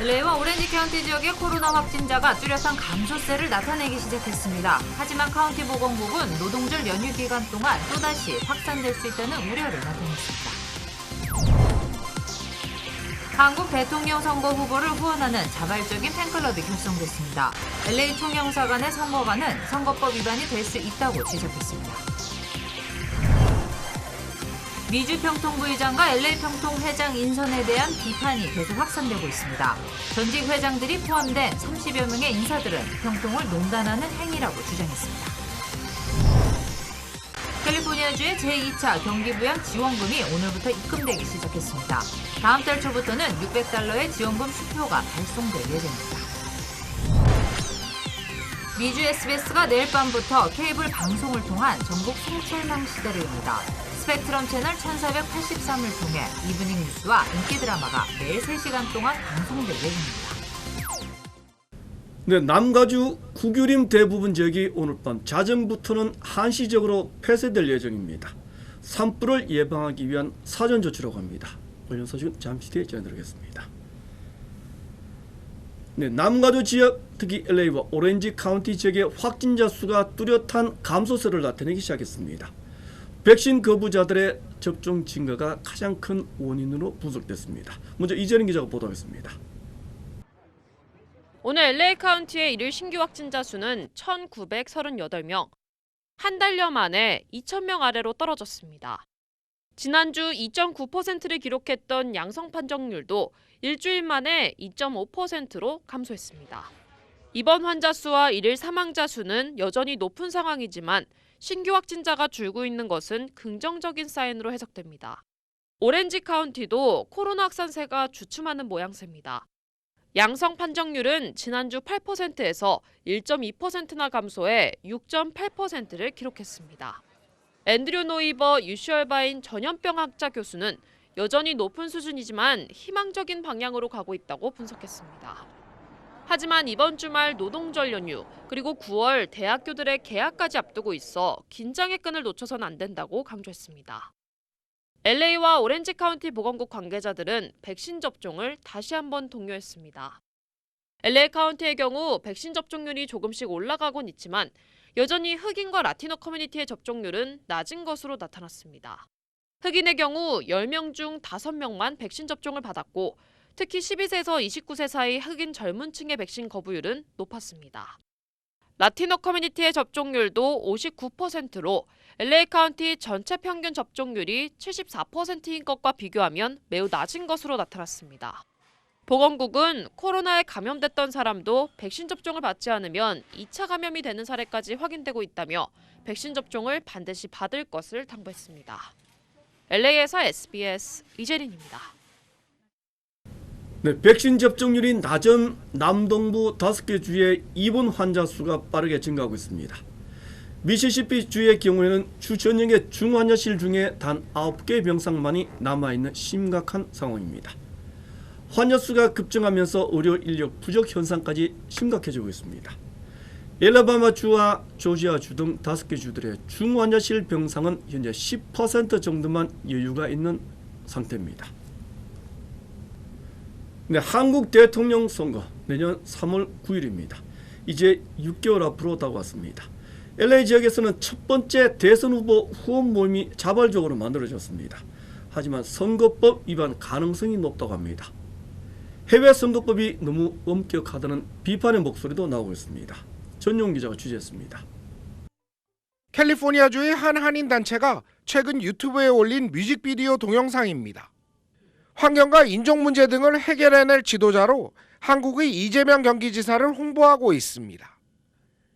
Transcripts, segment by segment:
LA와 오렌지 카운티 지역의 코로나 확진자가 뚜렷한 감소세를 나타내기 시작했습니다. 하지만 카운티 보건국은 노동절 연휴 기간 동안 또다시 확산될 수 있다는 우려를 나타냈습니다. 한국 대통령 선거 후보를 후원하는 자발적인 팬클럽이 결성됐습니다. LA 총영사관의 선거관은 선거법 위반이 될 수 있다고 지적했습니다. 미주 평통부의장과 LA 평통 회장 인선에 대한 비판이 계속 확산되고 있습니다. 전직 회장들이 포함된 30여 명의 인사들은 평통을 농단하는 행위라고 주장했습니다. 캘리포니아주의 제2차 경기부양 지원금이 오늘부터 입금되기 시작했습니다. 다음 달 초부터는 $600의 지원금 수표가 발송될 예정입니다. 미주 SBS가 내일 밤부터 케이블 방송을 통한 전국 송철망 시대를 엽니다. 스펙트럼 채널 1483을 통해 이브닝 뉴스와 인기 드라마가 매일 3시간 동안 방송될 예정입니다. 네, 남가주 구규림 대부분 지역이 오늘 밤 자정부터는 한시적으로 폐쇄될 예정입니다. 산불을 예방하기 위한 사전 조치라고 합니다. 관련 소식은 잠시 뒤에 전해드리겠습니다. 네, 남가주 지역, 특히 LA와 오렌지 카운티 지역의 확진자 수가 뚜렷한 감소세를 나타내기 시작했습니다. 백신 거부자들의 접종 증가가 가장 큰 원인으로 분석됐습니다. 먼저 이재린 기자가 보도하겠습니다. 오늘 LA 카운티의 일일 신규 확진자 수는 1,938명. 한 달여 만에 2,000명 아래로 떨어졌습니다. 지난주 2.9%를 기록했던 양성 판정률도 일주일 만에 2.5%로 감소했습니다. 입원 환자 수와 일일 사망자 수는 여전히 높은 상황이지만 신규 확진자가 줄고 있는 것은 긍정적인 사인으로 해석됩니다. 오렌지 카운티도 코로나 확산세가 주춤하는 모양새입니다. 양성 판정률은 지난주 8%에서 1.2%나 감소해 6.8%를 기록했습니다. 앤드류 노이버 유슈얼바인 전염병학자 교수는 여전히 높은 수준이지만 희망적인 방향으로 가고 있다고 분석했습니다. 하지만 이번 주말 노동절 연휴 그리고 9월 대학교들의 개학까지 앞두고 있어 긴장의 끈을 놓쳐선 안 된다고 강조했습니다. LA와 오렌지 카운티 보건국 관계자들은 백신 접종을 다시 한번 독려했습니다. LA 카운티의 경우 백신 접종률이 조금씩 올라가곤 있지만 여전히 흑인과 라티노 커뮤니티의 접종률은 낮은 것으로 나타났습니다. 흑인의 경우 10명 중 5명만 백신 접종을 받았고 특히 12세에서 29세 사이 흑인 젊은 층의 백신 거부율은 높았습니다. 라티노 커뮤니티의 접종률도 59%로 LA 카운티 전체 평균 접종률이 74%인 것과 비교하면 매우 낮은 것으로 나타났습니다. 보건국은 코로나에 감염됐던 사람도 백신 접종을 받지 않으면 2차 감염이 되는 사례까지 확인되고 있다며 백신 접종을 반드시 받을 것을 당부했습니다. LA에서 SBS 이재린입니다. 네, 백신 접종률이 낮은 남동부 5개 주의 입원 환자 수가 빠르게 증가하고 있습니다. 미시시피 주의 경우에는 주 전역의 중환자실 중에 단 9개의 병상만이 남아있는 심각한 상황입니다. 환자 수가 급증하면서 의료 인력 부족 현상까지 심각해지고 있습니다. 엘라바마 주와 조지아 주 등 5개 주들의 중환자실 병상은 현재 10% 정도만 여유가 있는 상태입니다. 네, 한국 대통령 선거 내년 3월 9일입니다. 이제 6개월 앞으로 다가왔습니다. LA 지역에서는 첫 번째 대선 후보 후원 모임이 자발적으로 만들어졌습니다. 하지만 선거법 위반 가능성이 높다고 합니다. 해외 선거법이 너무 엄격하다는 비판의 목소리도 나오고 있습니다. 전용 기자가 취재했습니다. 캘리포니아주의 한 한인단체가 최근 유튜브에 올린 뮤직비디오 동영상입니다. 환경과 인종 문제 등을 해결해낼 지도자로 한국의 이재명 경기지사를 홍보하고 있습니다.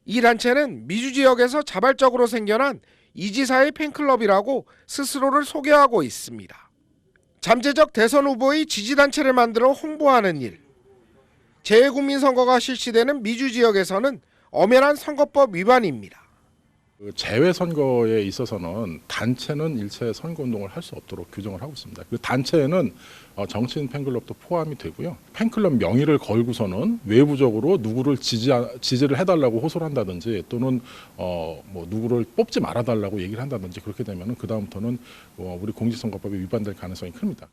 이 단체는 미주 지역에서 자발적으로 생겨난 이 지사의 팬클럽이라고 스스로를 소개하고 있습니다. 잠재적 대선 후보의 지지단체를 만들어 홍보하는 일. 재외국민선거가 실시되는 미주 지역에서는 엄연한 선거법 위반입니다. 재외 선거에 있어서는 단체는 일체 선거 운동을 할 수 없도록 규정을 하고 있습니다. 그 단체에는 정치인 팬클럽도 포함이 되고요. 팬클럽 명의를 걸고서는 외부적으로 누구를 지지를 해달라고 호소를 한다든지 또는 뭐 누구를 뽑지 말아달라고 얘기를 한다든지 그렇게 되면은 그 다음부터는 우리 공직선거법에 위반될 가능성이 큽니다.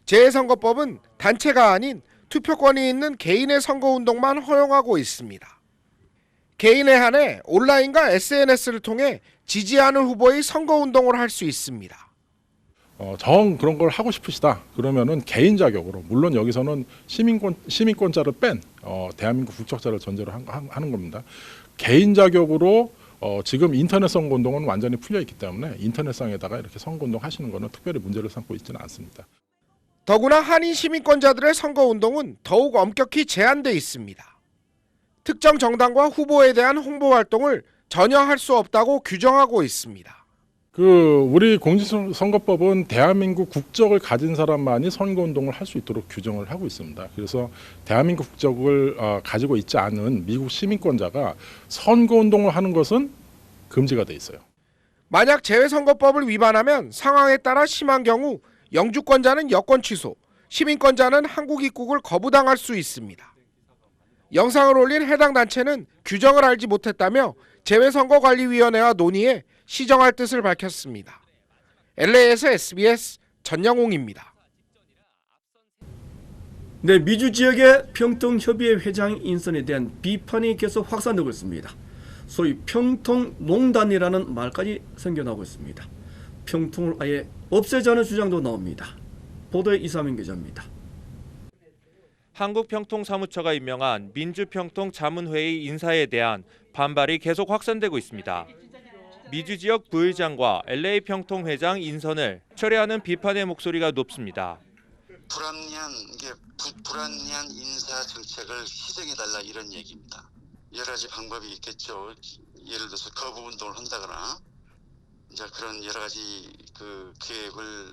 재선거법은 단체가 아닌 투표권이 있는 개인의 선거운동만 허용하고 있습니다. 개인에 한해 온라인과 SNS를 통해 지지하는 후보의 선거운동을 할 수 있습니다. 정 그런 걸 하고 싶으시다 그러면은 개인 자격으로, 물론 여기서는 시민권자를 뺀 대한민국 국적자를 전제로 하는 겁니다. 개인 자격으로 지금 인터넷 선거운동은 완전히 풀려 있기 때문에 인터넷상에다가 이렇게 선거운동 하시는 거는 특별히 문제를 삼고 있지는 않습니다. 더구나 한인 시민권자들의 선거운동은 더욱 엄격히 제한돼 있습니다. 특정 정당과 후보에 대한 홍보 활동을 전혀 할 수 없다고 규정하고 있습니다. 우리 공직선거법은 대한민국 국적을 가진 사람만이 선거운동을 할 수 있도록 규정을 하고 있습니다. 그래서 대한민국 국적을 가지고 있지 않은 미국 시민권자가 선거운동을 하는 것은 금지가 돼 있어요. 만약 재외선거법을 위반하면 상황에 따라 심한 경우 영주권자는 여권 취소, 시민권자는 한국 입국을 거부당할 수 있습니다. 영상을 올린 해당 단체는 규정을 알지 못했다며 재외선거관리위원회와 논의해 시정할 뜻을 밝혔습니다. LA에서 SBS 전영웅입니다. 네, 미주 지역의 평통협의회 회장 인선에 대한 비판이 계속 확산되고 있습니다. 소위 평통농단이라는 말까지 생겨나고 있습니다. 평통을 아예 없애자는 주장도 나옵니다. 보도의 이사민 기자입니다. 한국평통사무처가 임명한 민주평통자문회의 인사에 대한 반발이 계속 확산되고 있습니다. 미주 지역 부의장과 LA 평통회장 인선을 철회하는 비판의 목소리가 높습니다. 불합리한 인사 정책을 시정해달라 이런 얘기입니다. 여러 가지 방법이 있겠죠. 예를 들어서 거부 운동을 한다거나 이제 그런 여러 가지 계획을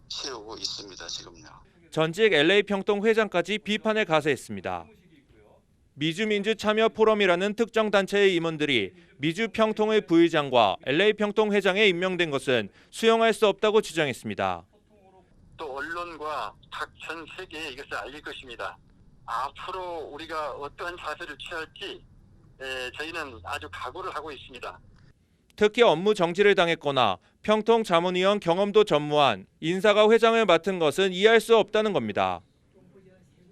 세우고 있습니다. 지금요. 전직 LA 평통 회장까지 비판에 가세했습니다. 미주민주 참여 포럼이라는 특정 단체의 임원들이 미주 평통의 부의장과 LA 평통 회장에 임명된 것은 수용할 수 없다고 주장했습니다. 또 언론과 각 전 세계에 이것을 알릴 것입니다. 앞으로 우리가 어떠한 자세를 취할지 저희는 아주 각오를 하고 있습니다. 특히 업무 정지를 당했거나 평통 자문위원 경험도 전무한 인사가 회장을 맡은 것은 이해할 수 없다는 겁니다.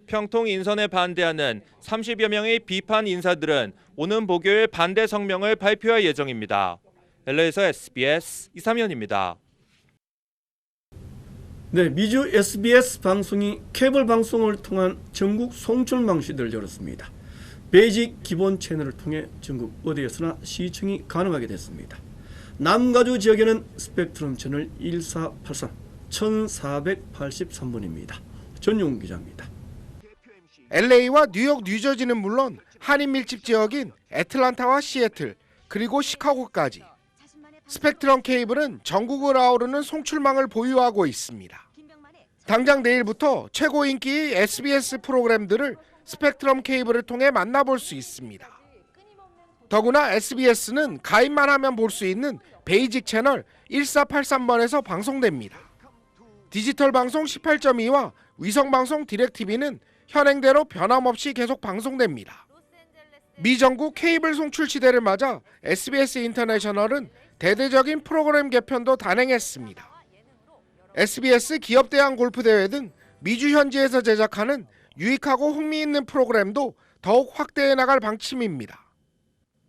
평통 인선에 반대하는 30여 명의 비판 인사들은 오는 목요일 반대 성명을 발표할 예정입니다. LA에서 SBS 이삼현입니다. 네, 미주 SBS 방송이 케이블 방송을 통한 전국 송출망 시대를 열었습니다. 베이직 기본 채널을 통해 전국 어디에서나 시청이 가능하게 됐습니다. 남가주 지역에는 스펙트럼 채널 1483, 1483번입니다. 전용 기자입니다. LA와 뉴욕, 뉴저지는 물론 한인 밀집 지역인 애틀란타와 시애틀, 그리고 시카고까지 스펙트럼 케이블은 전국을 아우르는 송출망을 보유하고 있습니다. 당장 내일부터 최고 인기의 SBS 프로그램들을 스펙트럼 케이블을 통해 만나볼 수 있습니다. 더구나 SBS는 가입만 하면 볼 수 있는 베이직 채널 1483번에서 방송됩니다. 디지털 방송 18.2와 위성 방송 디렉TV는 현행대로 변함없이 계속 방송됩니다. 미전국 케이블 송출 시대를 맞아 SBS 인터내셔널은 대대적인 프로그램 개편도 단행했습니다. SBS 기업대항 골프대회 등 미주 현지에서 제작하는 유익하고 흥미있는 프로그램도 더욱 확대해 나갈 방침입니다.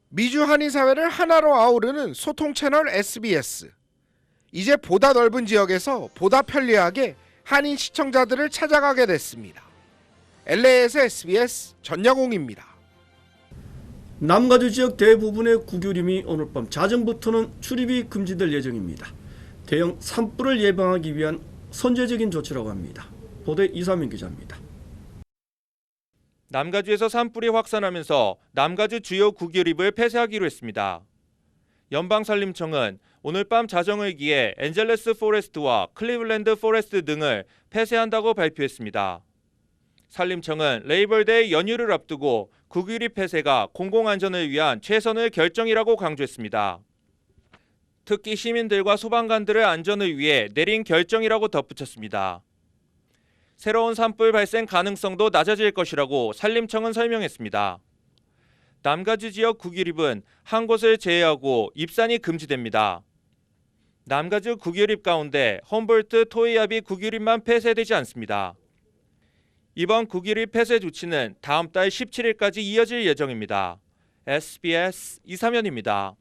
미주 한인 사회를 하나로 아우르는 소통 채널 SBS. 이제 보다 넓은 지역에서 보다 편리하게 한인 시청자들을 찾아가게 됐습니다. LA에서 SBS 전영웅입니다. 남가주 지역 대부분의 국유림이 오늘 밤 자정부터는 출입이 금지될 예정입니다. 대형 산불을 예방하기 위한 선제적인 조치라고 합니다. 보도의 이사민 기자입니다. 남가주에서 산불이 확산하면서 남가주 주요 국유립을 폐쇄하기로 했습니다. 연방산림청은 오늘 밤 자정을 기해 엔젤레스 포레스트와 클리블랜드 포레스트 등을 폐쇄한다고 발표했습니다. 산림청은 레이벌데이 연휴를 앞두고 국유립 폐쇄가 공공안전을 위한 최선의 결정이라고 강조했습니다. 특히 시민들과 소방관들의 안전을 위해 내린 결정이라고 덧붙였습니다. 새로운 산불 발생 가능성도 낮아질 것이라고 산림청은 설명했습니다. 남가주 지역 국유립은 한 곳을 제외하고 입산이 금지됩니다. 남가주 국유립 가운데 험볼트 토이아비 국유립만 폐쇄되지 않습니다. 이번 9.12 폐쇄 조치는 다음 달 17일까지 이어질 예정입니다. SBS 이삼현입니다.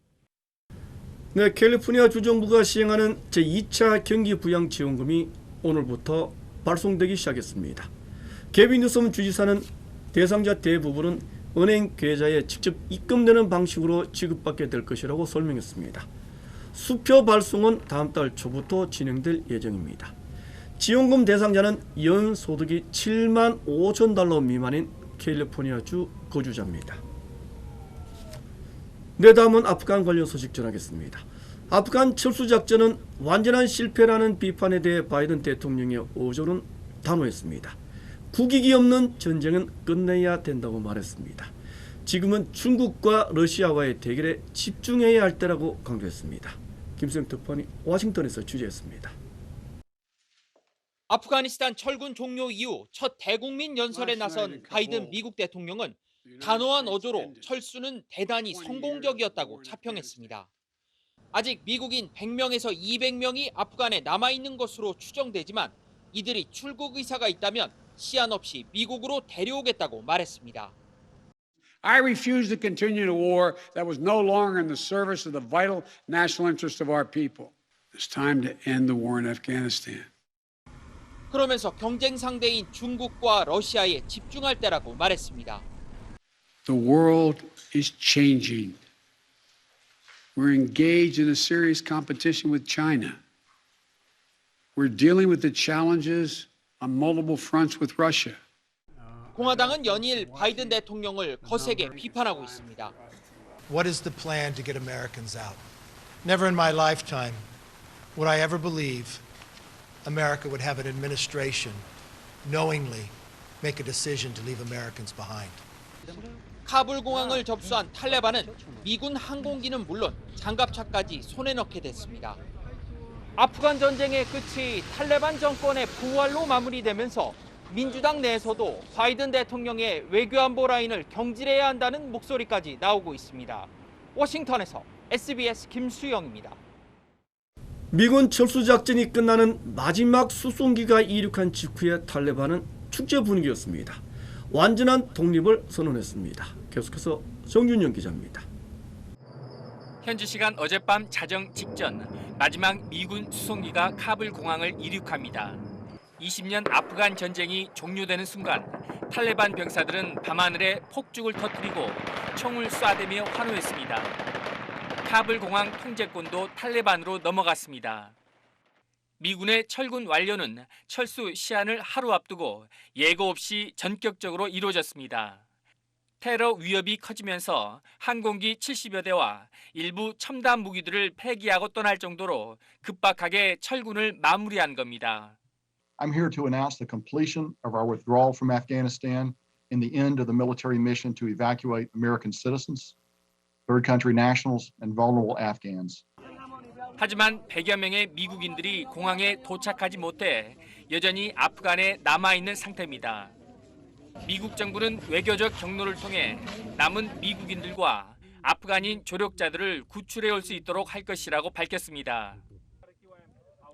네, 캘리포니아 주정부가 시행하는 제2차 경기부양지원금이 오늘부터 발송되기 시작했습니다. 개빈 뉴섬 주지사는 대상자 대부분은 은행 계좌에 직접 입금되는 방식으로 지급받게 될 것이라고 설명했습니다. 수표 발송은 다음 달 초부터 진행될 예정입니다. 지원금 대상자는 연 소득이 7만 5천 달러 미만인 캘리포니아주 거주자입니다. 네, 다음은 아프간 관련 소식 전하겠습니다. 아프간 철수작전은 완전한 실패라는 비판에 대해 바이든 대통령의 어조는 단호했습니다. 국익이 없는 전쟁은 끝내야 된다고 말했습니다. 지금은 중국과 러시아와의 대결에 집중해야 할 때라고 강조했습니다. 김수영 특파원이 워싱턴에서 취재했습니다. 아프가니스탄 철군 종료 이후 첫 대국민 연설에 나선 바이든 미국 대통령은 단호한 어조로 철수는 대단히 성공적이었다고 자평했습니다. 아직 미국인 100명에서 200명이 아프간에 남아있는 것으로 추정되지만 이들이 출국 의사가 있다면 시한 없이 미국으로 데려오겠다고 말했습니다. I refuse to continue a war that was no longer in the service of the vital national interest of our people. It's time to end the war in Afghanistan. 그러면서 경쟁 상대인 중국과 러시아에 집중할 때라고 말했습니다. The world is changing. We're engaged in a serious competition with China. We're dealing with the challenges on multiple fronts with Russia. 공화당은 연일 바이든 대통령을 거세게 비판하고 있습니다. What is the plan to get Americans out? Never in my lifetime would I ever believe America would have an administration knowingly make a decision to leave Americans behind. 카불 공항을 접수한 탈레반은 미군 항공기는 물론 장갑차까지 손에 넣게 됐습니다. 아프간 전쟁의 끝이 탈레반 정권의 부활로 마무리되면서 민주당 내에서도 바이든 대통령의 외교안보 라인을 경질해야 한다는 목소리까지 나오고 있습니다. 워싱턴에서 SBS 김수영입니다. 미군 철수작전이 끝나는 마지막 수송기가 이륙한 직후에 탈레반은 축제 분위기였습니다. 완전한 독립을 선언했습니다. 계속해서 정준영 기자입니다. 현지 시간 어젯밤 자정 직전 마지막 미군 수송기가 카불 공항을 이륙합니다. 20년 아프간 전쟁이 종료되는 순간 탈레반 병사들은 밤하늘에 폭죽을 터뜨리고 총을 쏴대며 환호했습니다. 카불 공항 통제권도 탈레반으로 넘어갔습니다. 미군의 철군 완료는 철수 시한을 하루 앞두고 예고 없이 전격적으로 이루어졌습니다. 테러 위협이 커지면서 항공기 70여 대와 일부 첨단 무기들을 폐기하고 떠날 정도로 급박하게 철군을 마무리한 겁니다. I'm here to announce the completion of our withdrawal from Afghanistan and the end of the military mission to evacuate American citizens, third country nationals, and vulnerable Afghans. 하지만 100여 명의 미국인들이 공항에 도착하지 못해 여전히 아프간에 남아있는 상태입니다. 미국 정부는 외교적 경로를 통해 남은 미국인들과 아프간인 조력자들을 구출해 올 수 있도록 할 것이라고 밝혔습니다.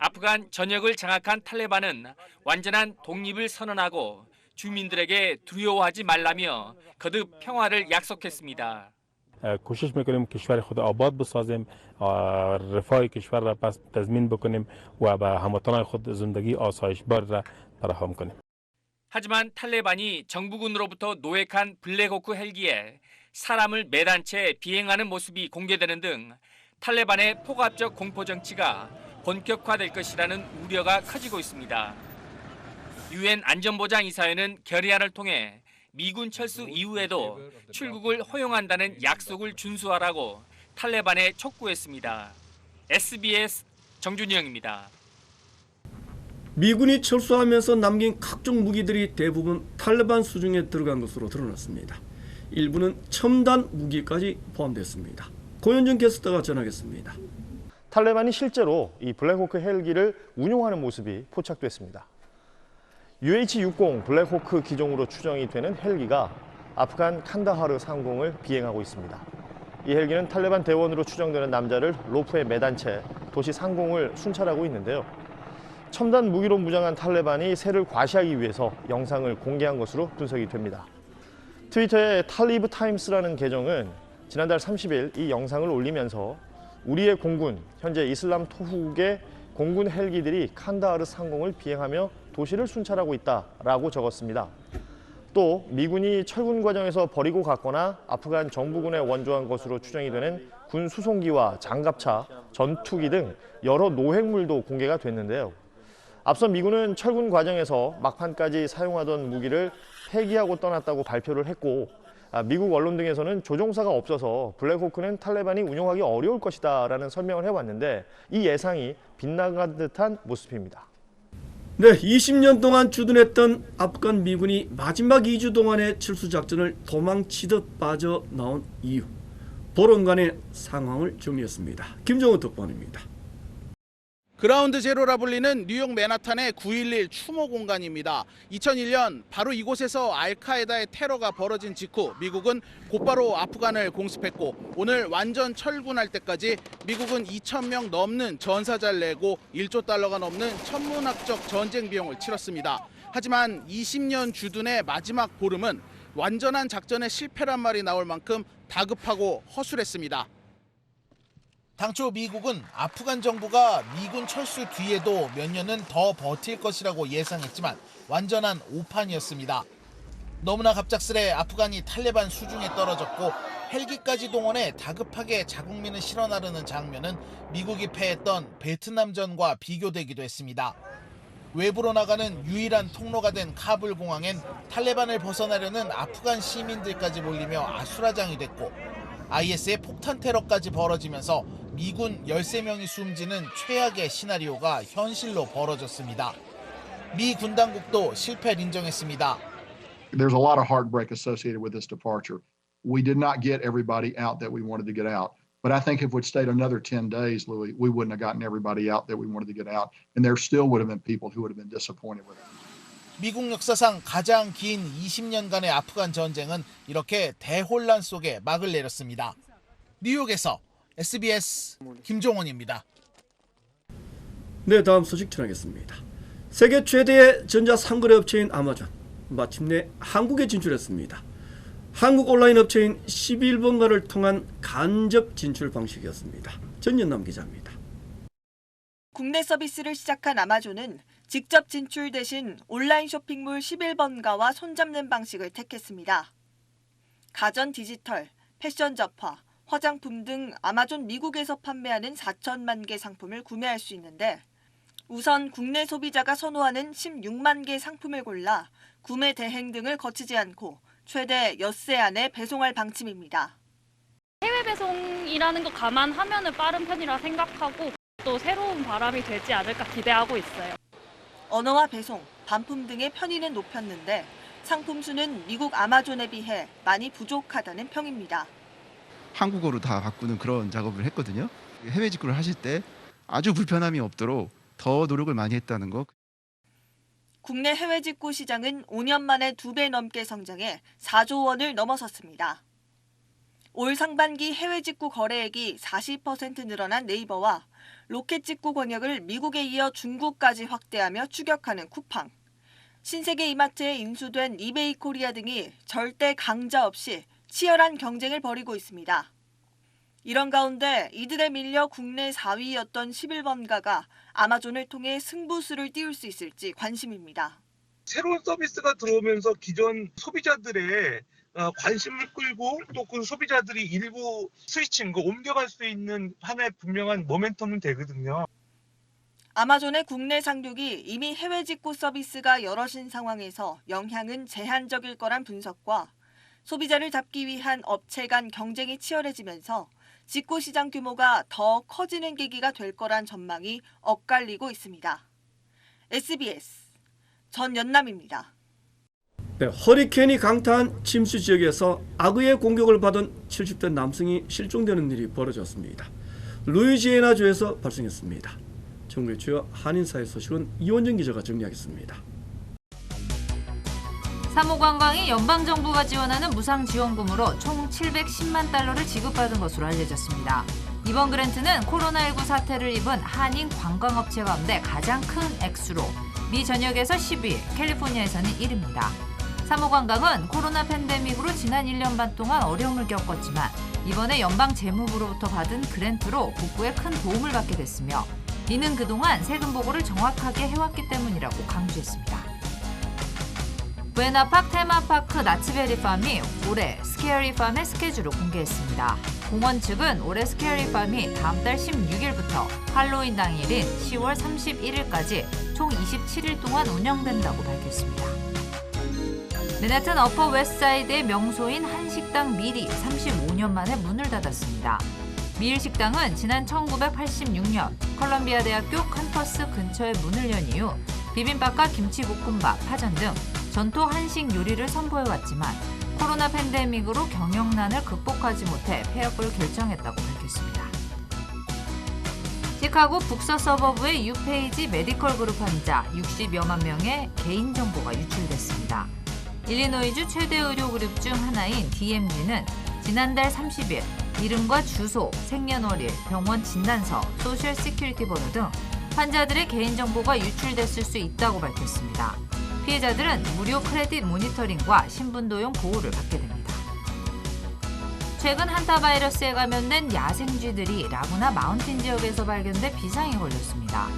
아프간 전역을 장악한 탈레반은 완전한 독립을 선언하고 주민들에게 두려워하지 말라며 거듭 평화를 약속했습니다. کوشش میکنیم کشور خود آباد بسازیم رفاه کشور را پس تضمین بکنیم و به هموطنان خود زندگی آسایشبار را فراهم کنیم. 하지만 탈레반이 정부군으로부터 노획한 블랙호크 헬기에 사람을 매단 채 비행하는 모습이 공개되는 등 탈레반의 포괄적 공포 정치가 본격화될 것이라는 우려가 커지고 있습니다. 유엔 안전보장이사회는 결의안을 통해 미군 철수 이후에도 출국을 허용한다는 약속을 준수하라고 탈레반에 촉구했습니다. SBS 정준영입니다. 미군이 철수하면서 남긴 각종 무기들이 대부분 탈레반 수중에 들어간 것으로 드러났습니다. 일부는 첨단 무기까지 포함됐습니다. 고현정 캐스터가 전하겠습니다. 탈레반이 실제로 이 블랙호크 헬기를 운용하는 모습이 포착됐습니다. UH-60 블랙호크 기종으로 추정이 되는 헬기가 아프간 칸다하르 상공을 비행하고 있습니다. 이 헬기는 탈레반 대원으로 추정되는 남자를 로프에 매단 채 도시 상공을 순찰하고 있는데요. 첨단 무기로 무장한 탈레반이 세를 과시하기 위해서 영상을 공개한 것으로 분석이 됩니다. 트위터의 탈리브 타임스라는 계정은 지난달 30일 이 영상을 올리면서 우리의 공군, 현재 이슬람 토후국의 공군 헬기들이 칸다하르 상공을 비행하며 도시를 순찰하고 있다라고 적었습니다. 또 미군이 철군 과정에서 버리고 갔거나 아프간 정부군에 원조한 것으로 추정이 되는 군 수송기와 장갑차, 전투기 등 여러 노획물도 공개가 됐는데요. 앞서 미군은 철군 과정에서 막판까지 사용하던 무기를 폐기하고 떠났다고 발표를 했고, 미국 언론 등에서는 조종사가 없어서 블랙호크는 탈레반이 운용하기 어려울 것이다라는 설명을 해왔는데 이 예상이 빗나간 듯한 모습입니다. 네, 20년 동안 주둔했던 아프간 미군이 마지막 2주 동안의 철수작전을 도망치듯 빠져나온 이유, 보론간의 상황을 정리했습니다. 김정은 특파원입니다. 그라운드 제로라 불리는 뉴욕 맨하탄의 9.11 추모 공간입니다. 2001년 바로 이곳에서 알카에다의 테러가 벌어진 직후 미국은 곧바로 아프간을 공습했고, 오늘 완전 철군할 때까지 미국은 2,000명 넘는 전사자를 내고 1조 달러가 넘는 천문학적 전쟁 비용을 치렀습니다. 하지만 20년 주둔의 마지막 보름은 완전한 작전의 실패란 말이 나올 만큼 다급하고 허술했습니다. 당초 미국은 아프간 정부가 미군 철수 뒤에도 몇 년은 더 버틸 것이라고 예상했지만 완전한 오판이었습니다. 너무나 갑작스레 아프간이 탈레반 수중에 떨어졌고 헬기까지 동원해 다급하게 자국민을 실어 나르는 장면은 미국이 패했던 베트남전과 비교되기도 했습니다. 외부로 나가는 유일한 통로가 된 카불 공항엔 탈레반을 벗어나려는 아프간 시민들까지 몰리며 아수라장이 됐고, IS의 폭탄 테러까지 벌어지면서 미군 13명이 숨지는 최악의 시나리오가 현실로 벌어졌습니다. 미 군 당국도 실패를 인정했습니다. There's a lot of heartbreak associated with this departure. We did not get everybody out that we wanted to get out. But I think if we'd stayed another 10 days, Louis, we wouldn't have gotten everybody out that we wanted to get out. And there still would have been people who would have been disappointed with it. 미국 역사상 가장 긴 20년간의 아프간 전쟁은 이렇게 대혼란 속에 막을 내렸습니다. 뉴욕에서 SBS 김종원입니다. 네, 다음 소식 전하겠습니다. 세계 최대의 전자상거래 업체인 아마존, 마침내 한국에 진출했습니다. 한국 온라인 업체인 11번가를 통한 간접 진출 방식이었습니다. 전연남 기자입니다. 국내 서비스를 시작한 아마존은 직접 진출 대신 온라인 쇼핑몰 11번가와 손잡는 방식을 택했습니다. 가전 디지털, 패션 잡화, 화장품 등 아마존 미국에서 판매하는 4천만 개 상품을 구매할 수 있는데, 우선 국내 소비자가 선호하는 16만 개 상품을 골라 구매 대행 등을 거치지 않고 최대 엿새 안에 배송할 방침입니다. 해외 배송이라는 거 감안하면 빠른 편이라 생각하고 또 새로운 바람이 되지 않을까 기대하고 있어요. 언어와 배송, 반품 등의 편의는 높였는데 상품 수는 미국 아마존에 비해 많이 부족하다는 평입니다. 한국어로 다 바꾸는 그런 작업을 했거든요. 해외 직구를 하실 때 아주 불편함이 없도록 더 노력을 많이 했다는 거. 국내 해외 직구 시장은 5년 만에 2배 넘게 성장해 4조 원을 넘어섰습니다. 올 상반기 해외 직구 거래액이 40% 늘어난 네이버와 로켓 직구 권역을 미국에 이어 중국까지 확대하며 추격하는 쿠팡, 신세계 이마트에 인수된 이베이 코리아 등이 절대 강자 없이 치열한 경쟁을 벌이고 있습니다. 이런 가운데 이들에 밀려 국내 4위였던 11번가가 아마존을 통해 승부수를 띄울 수 있을지 관심입니다. 새로운 서비스가 들어오면서 기존 소비자들의 관심을 끌고 또 그 소비자들이 일부 스위칭, 옮겨갈 수 있는 하나의 분명한 모멘텀은 되거든요. 아마존의 국내 상륙이 이미 해외 직구 서비스가 여럿인 상황에서 영향은 제한적일 거란 분석과 소비자를 잡기 위한 업체 간 경쟁이 치열해지면서 직구 시장 규모가 더 커지는 계기가 될 거란 전망이 엇갈리고 있습니다. SBS 전연남입니다. 네, 허리케인이 강타한 침수 지역에서 악의의 공격을 받은 70대 남성이 실종되는 일이 벌어졌습니다. 루이지애나주에서 발생했습니다. 전국의 주요 한인사회 소식은 이원정 기자가 정리하겠습니다. 사무관광이 연방정부가 지원하는 무상지원금으로 총 710만 달러를 지급받은 것으로 알려졌습니다. 이번 그랜트는 코로나19 사태를 입은 한인 관광업체 가운데 가장 큰 액수로 미 전역에서 12위, 캘리포니아에서는 1위입니다. 3호 관광은 코로나 팬데믹으로 지난 1년 반 동안 어려움을 겪었지만 이번에 연방 재무부로부터 받은 그랜트로 북부에 큰 도움을 받게 됐으며 이는 그동안 세금 보고를 정확하게 해왔기 때문이라고 강조했습니다. 부에나파크 테마파크 나츠베리팜이 올해 스케어리팜의 스케줄을 공개했습니다. 공원 측은 올해 스케어리팜이 다음 달 16일부터 할로윈 당일인 10월 31일까지 총 27일 동안 운영된다고 밝혔습니다. 맨해튼 어퍼 웨스트사이드의 명소인 한식당 밀이 35년 만에 문을 닫았습니다. 밀 식당은 지난 1986년 컬럼비아 대학교 캠퍼스 근처에 문을 연 이후 비빔밥과 김치볶음밥, 파전 등 전통 한식 요리를 선보여왔지만 코로나 팬데믹으로 경영난을 극복하지 못해 폐업을 결정했다고 밝혔습니다. 시카고 북서 서버브의 유페이지 메디컬 그룹 환자 60여만 명의 개인정보가 유출됐습니다. 일리노이주 최대 의료 그룹 중 하나인 DMG는 지난달 30일 이름과 주소, 생년월일, 병원 진단서, 소셜 시큐리티 번호 등 환자들의 개인정보가 유출됐을 수 있다고 밝혔습니다. 피해자들은 무료 크레딧 모니터링과 신분도용 보호를 받게 됩니다. 최근 한타 바이러스에 감염된 야생쥐들이 라구나 마운틴 지역에서 발견돼 비상에 걸렸습니다.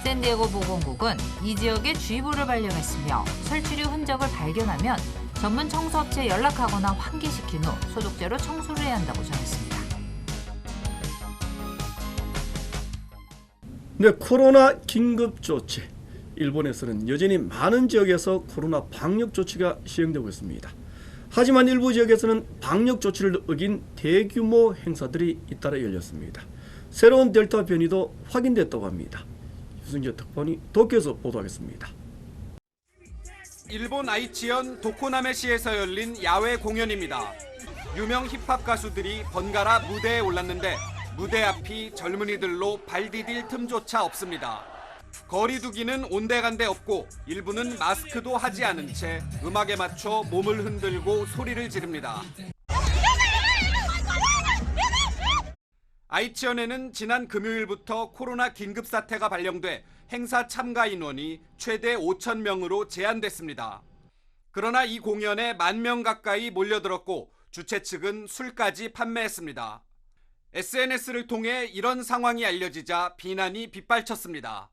샌디에고 보건국은 이 지역에 쥐부를 발령했으며 설치류 흔적을 발견하면 전문 청소업체에 연락하거나 환기시킨 후 소독제로 청소를 해야 한다고 전했습니다. 네, 코로나 긴급 조치. 일본에서는 여전히 많은 지역에서 코로나 방역 조치가 시행되고 있습니다. 하지만 일부 지역에서는 방역 조치를 어긴 대규모 행사들이 잇따라 열렸습니다. 새로운 델타 변이도 확인됐다고 합니다. 유승재 특파원이 도쿄에서 보도하겠습니다. 일본 아이치현 도코나메시에서 열린 야외 공연입니다. 유명 힙합 가수들이 번갈아 무대에 올랐는데 무대 앞이 젊은이들로 발 디딜 틈조차 없습니다. 거리 두기는 온데간데 없고 일부는 마스크도 하지 않은 채 음악에 맞춰 몸을 흔들고 소리를 지릅니다. 아이치현에는 지난 금요일부터 코로나 긴급 사태가 발령돼 행사 참가 인원이 최대 5,000명으로 제한됐습니다. 그러나 이 공연에 10,000명 가까이 몰려들었고 주최 측은 술까지 판매했습니다. SNS를 통해 이런 상황이 알려지자 비난이 빗발쳤습니다.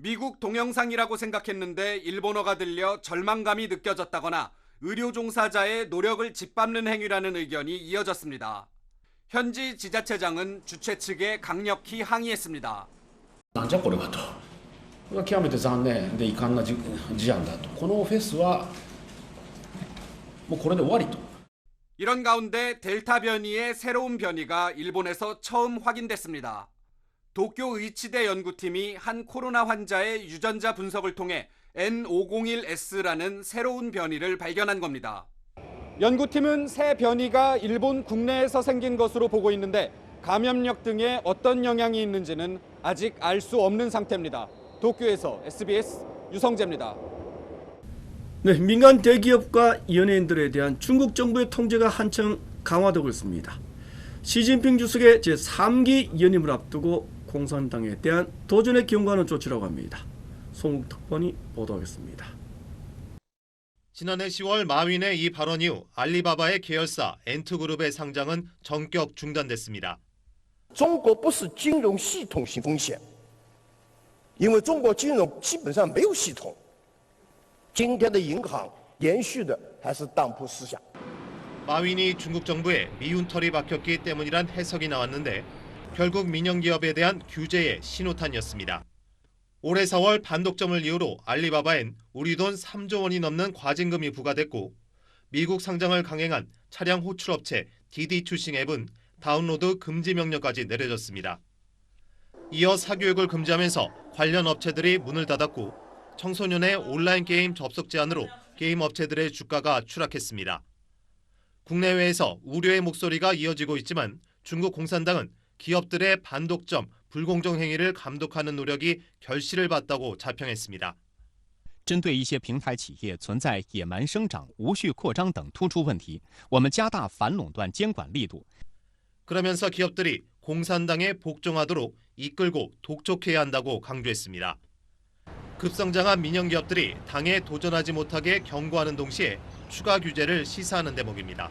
미국 동영상이라고 생각했는데 일본어가 들려 절망감이 느껴졌다거나 의료 종사자의 노력을 짓밟는 행위라는 의견이 이어졌습니다. 현지 지자체장은 주최 측에 강력히 항의했습니다. なんじゃこれはと。これは極めて残念で遺憾な事案だと。このフェスはもうこれで終わりと。 이런 가운데 델타 변이의 새로운 변이가 일본에서 처음 확인됐습니다. 도쿄 의치대 연구팀이 한 코로나 환자의 유전자 분석을 통해 N501S라는 새로운 변이를 발견한 겁니다. 연구팀은 새 변이가 일본 국내에서 생긴 것으로 보고 있는데 감염력 등에 어떤 영향이 있는지는 아직 알 수 없는 상태입니다. 도쿄에서 SBS 유성재입니다. 네, 민간 대기업과 연예인들에 대한 중국 정부의 통제가 한층 강화되고 있습니다. 시진핑 주석의 제3기 연임을 앞두고 공산당에 대한 도전에 경고하는 조치라고 합니다. 송욱 특파원이 보도하겠습니다. 지난해 10월 마윈의 이 발언 이후 알리바바의 계열사 엔트그룹의 상장은 전격 중단됐습니다. 中国不是金融系统性风险，因为中国金融基本上没有系统。今天的银行延续的还是当铺思想。 마윈이 중국 정부에 미운털이 박혔기 때문이란 해석이 나왔는데 결국 민영기업에 대한 규제의 신호탄이었습니다. 올해 4월 반독점을 이유로 알리바바엔 우리 돈 3조 원이 넘는 과징금이 부과됐고 미국 상장을 강행한 차량 호출업체 디디 출싱 앱은 다운로드 금지 명령까지 내려졌습니다. 이어 사교육을 금지하면서 관련 업체들이 문을 닫았고 청소년의 온라인 게임 접속 제한으로 게임 업체들의 주가가 추락했습니다. 국내외에서 우려의 목소리가 이어지고 있지만 중국 공산당은 기업들의 반독점, 불공정 행위를 감독하는 노력이 결실을 봤다고 자평했습니다. 针对一些平台企业存在野蛮生长、无序扩张等突出问题，我们加大反垄断监管力度。 그러면서 기업들이 공산당에 복종하도록 이끌고 독촉해야 한다고 강조했습니다. 급성장한 민영기업들이 당에 도전하지 못하게 경고하는 동시에 추가 규제를 시사하는 대목입니다.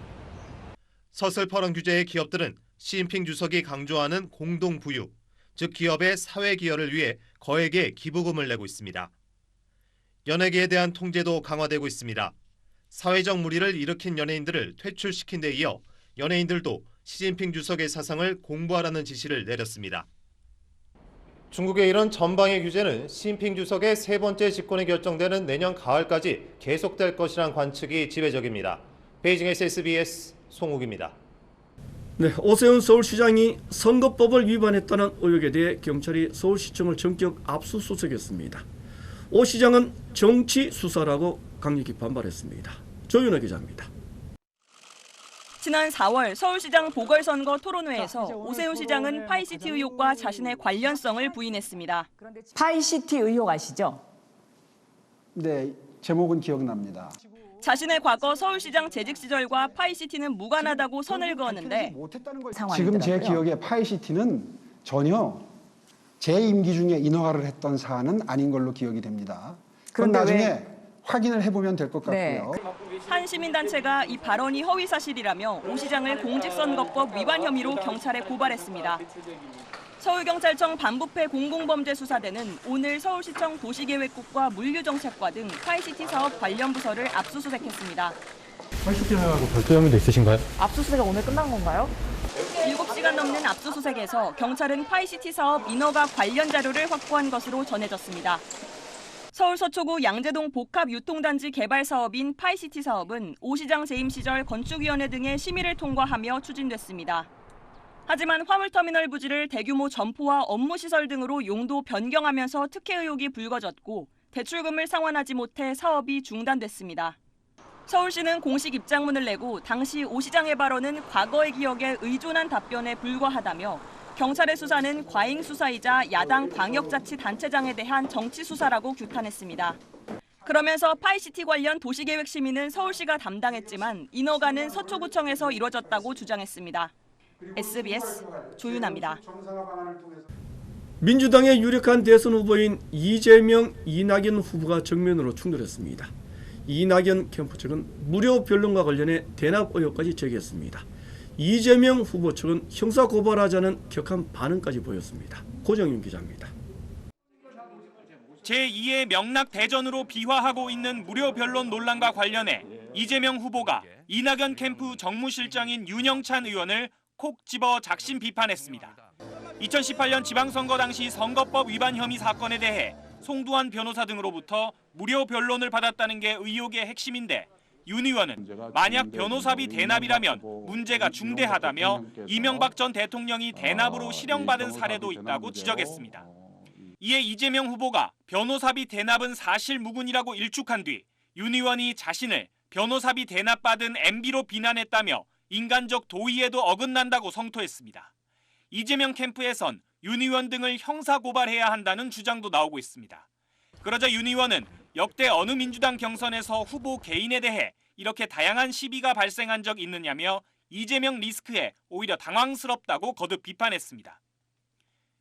서슬퍼런 규제의 기업들은 시진핑 주석이 강조하는 공동부유, 즉 기업의 사회 기여를 위해 거액의 기부금을 내고 있습니다. 연예계에 대한 통제도 강화되고 있습니다. 사회적 물의를 일으킨 연예인들을 퇴출시킨 데 이어 연예인들도 시진핑 주석의 사상을 공부하라는 지시를 내렸습니다. 중국의 이런 전방위 규제는 시진핑 주석의 세 번째 집권이 결정되는 내년 가을까지 계속될 것이란 관측이 지배적입니다. 베이징에서 SBS 송욱입니다. 네, 오세훈 서울시장이 선거법을 위반했다는 의혹에 대해 경찰이 서울시청을 전격 압수수색했습니다. 오 시장은 정치 수사라고 강력히 반발했습니다. 조윤아 기자입니다. 지난 4월 서울시장 보궐선거 토론회에서 오세훈 시장은 파이시티 의혹과 자신의 관련성을 부인했습니다. 파이시티 의혹 아시죠? 네, 제목은 기억납니다. 자신의 과거 서울시장 재직 시절과 파이시티는 무관하다고 선을 그었는데 지금 제 기억에 파이시티는 전혀 제 임기 중에 인허가를 했던 사안은 아닌 걸로 기억이 됩니다. 그건 나중에 확인을 해보면 될 것 같고요. 한 시민단체가 이 발언이 허위사실이라며 오 시장을 공직선거법 위반 혐의로 경찰에 고발했습니다. 서울경찰청 반부패 공공범죄수사대는 오늘 서울시청 도시계획국과 물류정책과 등 파이시티 사업 관련 부서를 압수수색했습니다. 파이시티 혐의하고 별도 혐의도 있으신가요? 압수수색은 오늘 끝난 건가요? 7시간 넘는 압수수색에서 경찰은 파이시티 사업 인허가 관련 자료를 확보한 것으로 전해졌습니다. 서울 서초구 양재동 복합유통단지 개발 사업인 파이시티 사업은 오 시장 재임 시절 건축위원회 등의 심의를 통과하며 추진됐습니다. 하지만 화물터미널 부지를 대규모 점포와 업무시설 등으로 용도 변경하면서 특혜 의혹이 불거졌고 대출금을 상환하지 못해 사업이 중단됐습니다. 서울시는 공식 입장문을 내고 당시 오 시장의 발언은 과거의 기억에 의존한 답변에 불과하다며 경찰의 수사는 과잉 수사이자 야당 광역자치단체장에 대한 정치 수사라고 규탄했습니다. 그러면서 파이시티 관련 도시계획 심의는 서울시가 담당했지만 인허가는 서초구청에서 이뤄졌다고 주장했습니다. SBS 조윤아입니다. 민주당의 유력한 대선 후보인 이재명, 이낙연 후보가 정면으로 충돌했습니다. 이낙연 캠프 측은 무료 변론과 관련해 대납 의혹까지 제기했습니다. 이재명 후보 측은 형사고발하자는 격한 반응까지 보였습니다. 고정윤 기자입니다. 제2의 명락 대전으로 비화하고 있는 무료 변론 논란과 관련해 이재명 후보가 이낙연 캠프 정무실장인 윤영찬 의원을 콕 집어 작심 비판했습니다. 2018년 지방선거 당시 선거법 위반 혐의 사건에 대해 송두환 변호사 등으로부터 무료 변론을 받았다는 게 의혹의 핵심인데 윤 의원은 만약 변호사비 대납이라면 문제가 중대하다며 이명박 전 대통령이 대납으로 실형받은 사례도 있다고 지적했습니다. 이에 이재명 후보가 변호사비 대납은 사실무근이라고 일축한 뒤 윤 의원이 자신을 변호사비 대납받은 MB로 비난했다며 인간적 도의에도 어긋난다고 성토했습니다. 이재명 캠프에선 윤 의원 등을 형사고발해야 한다는 주장도 나오고 있습니다. 그러자 윤 의원은 역대 어느 민주당 경선에서 후보 개인에 대해 이렇게 다양한 시비가 발생한 적 있느냐며 이재명 리스크에 오히려 당황스럽다고 거듭 비판했습니다.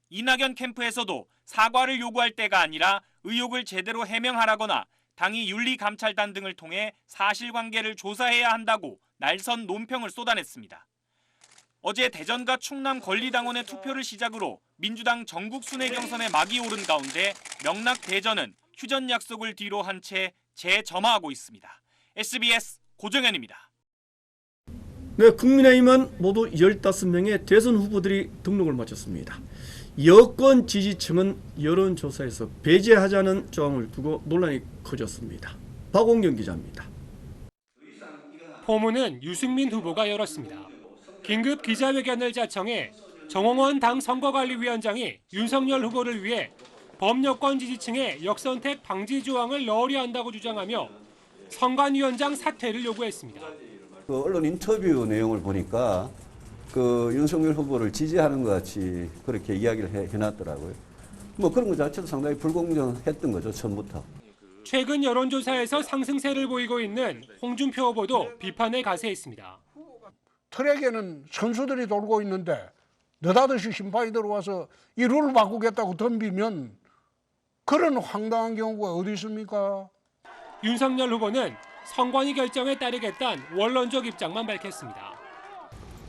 이낙연 캠프에서도 사과를 요구할 때가 아니라 의혹을 제대로 해명하라거나 당이 윤리감찰단 등을 통해 사실관계를 조사해야 한다고 날선 논평을 쏟아냈습니다. 어제 대전과 충남 권리당원의 투표를 시작으로 민주당 전국 순회 경선에 막이 오른 가운데 명락 대전은 휴전 약속을 뒤로 한 채 재점화하고 있습니다. SBS 고정현입니다. 네, 국민의힘은 모두 15명의 대선 후보들이 등록을 마쳤습니다. 여권 지지층은 여론조사에서 배제하자는 조항을 두고 논란이 커졌습니다. 박원경 기자입니다. 포문은 유승민 후보가 열었습니다. 긴급 기자회견을 자청해 정홍원 당 선거관리위원장이 윤석열 후보를 위해 범여권 지지층의 역선택 방지 조항을 넣으려 한다고 주장하며 선관위원장 사퇴를 요구했습니다. 그 언론 인터뷰 내용을 보니까 그 윤석열 후보를 지지하는 것 같이 그렇게 이야기를 해놨더라고요. 뭐 그런 것 자체도 상당히 불공정했던 거죠, 처음부터. 최근 여론조사에서 상승세를 보이고 있는 홍준표 후보도 비판에 가세했습니다. 트랙에는 선수들이 돌고 있는데 느닷없이 심판이 들어와서 이 룰을 바꾸겠다고 덤비면 그런 황당한 경우가 어디 있습니까? 윤석열 후보는 선관위 결정에 따르겠다는 원론적 입장만 밝혔습니다.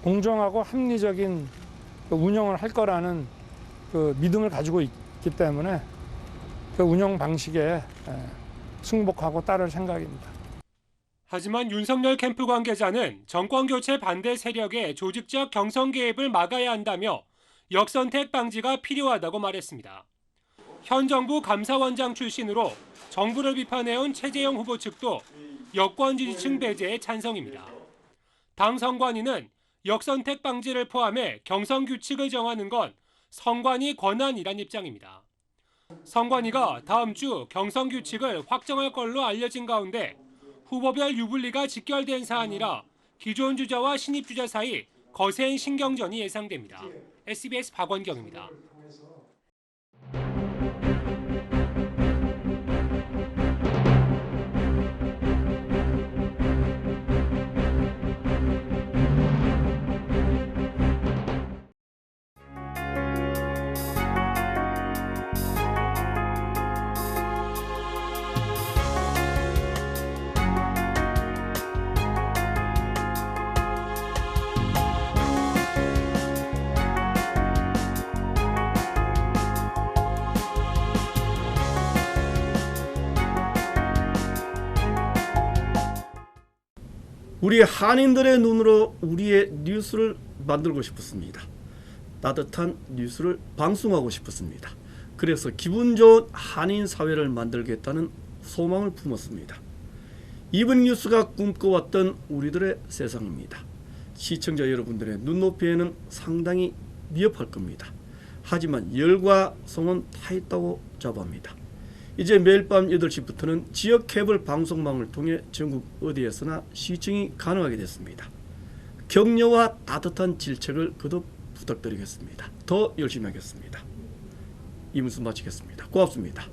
공정하고 합리적인 운영을 할 거라는 그 믿음을 가지고 있기 때문에 그 운영 방식에 승복하고 따를 생각입니다. 하지만 윤석열 캠프 관계자는 정권 교체 반대 세력의 조직적 경선 개입을 막아야 한다며 역선택 방지가 필요하다고 말했습니다. 현 정부 감사원장 출신으로 정부를 비판해온 최재형 후보 측도 여권 지지층 배제에 찬성입니다. 당 선관위는 역선택 방지를 포함해 경선 규칙을 정하는 건 선관위 권한이란 입장입니다. 선관위가 다음 주 경선 규칙을 확정할 걸로 알려진 가운데 후보별 유불리가 직결된 사안이라 기존 주자와 신입 주자 사이 거센 신경전이 예상됩니다. SBS 박원경입니다. 우리 한인들의 눈으로 우리의 뉴스를 만들고 싶었습니다. 따뜻한 뉴스를 방송하고 싶었습니다. 그래서 기분 좋은 한인 사회를 만들겠다는 소망을 품었습니다. 이번 뉴스가 꿈꿔왔던 우리들의 세상입니다. 시청자 여러분들의 눈높이에는 상당히 미흡할 겁니다. 하지만 열과 성은 타있다고 자부합니다. 이제 매일 밤 8시부터는 지역 케이블 방송망을 통해 전국 어디에서나 시청이 가능하게 됐습니다. 격려와 따뜻한 질책을 거듭 부탁드리겠습니다. 더 열심히 하겠습니다. 이문수 마치겠습니다. 고맙습니다.